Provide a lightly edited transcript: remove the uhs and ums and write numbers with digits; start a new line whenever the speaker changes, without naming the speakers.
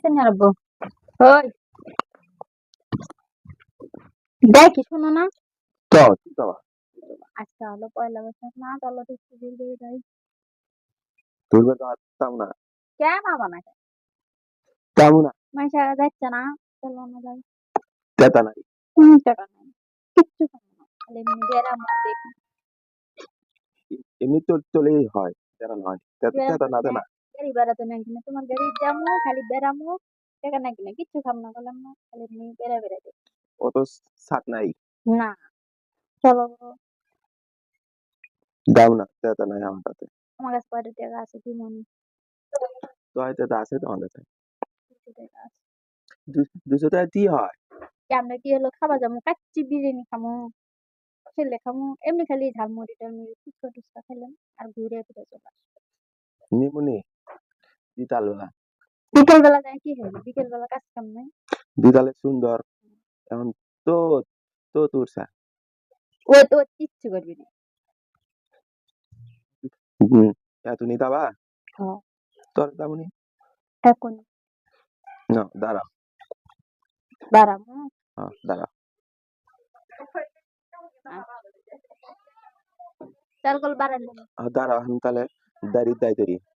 গেছে না আব্বু? ওই দেখি শোনো না,
তো
আজকে হলো পয়লা বৈশাখ না, চলো তো একটু ঘুরতে যাই।
তুলবে তো আসতাম না,
কেন আবার না?
যাবো না,
মাইশা যাচ্ছে না, চলো না যাই।
চেতা নাই।
টাকা নাই, কিচ্ছু খাবো না, খালি এমনি বেড়ামো দেখি।
এমনি তো চলেই হয়, চেতা নয়, চেতা না
বেড়াতে
না।
গাড়ি বেড়াতে না কিনা, তোমার গাড়ি যাবো খালি বেড়ামো, টাকা না কিনা কিচ্ছু খাবো না, বললাম না, খালি এমনি বেড়া বেড়াতে।
অত সাত নাই,
না, চলো গো।
যাও না, চেতা নাই আমার কাছে।
আমার কাছে কয়টা টাকা আছে কি মনে?
তো হয়তো তা আছে তোমার কাছে,
200 টাকা আছে।
200 টাকা দিয়ে হয়।
আমরা কি হলো খাবার যাবো, কাচ্চি বিরিয়ানি খামো, ছেলে খামো, এমনি খালি ঝালমুড়ি টালমুড়ি ফুচকা টুচকা খেলাম আর ঘুরে ফিরে চলে আসবো।
নিমুনি দিতাল বেলা,
বিকেল বেলা যায় কি হবে, বিকেল বেলা কাজ কাম নাই।
দিতালে সুন্দর। এখন তো তো তুরসা
ও তো কিচ্ছু করবি না।
হুম, এত নিতাবা
হ্যাঁ,
তোর তেমনি
এখন
না, দাঁড়া,
বাড়াবো।
দাঁড়া।
চাল কল বাড়ালে
দাঁড়া, আমি তাহলে দাঁড়িয়ে দায় তৈরি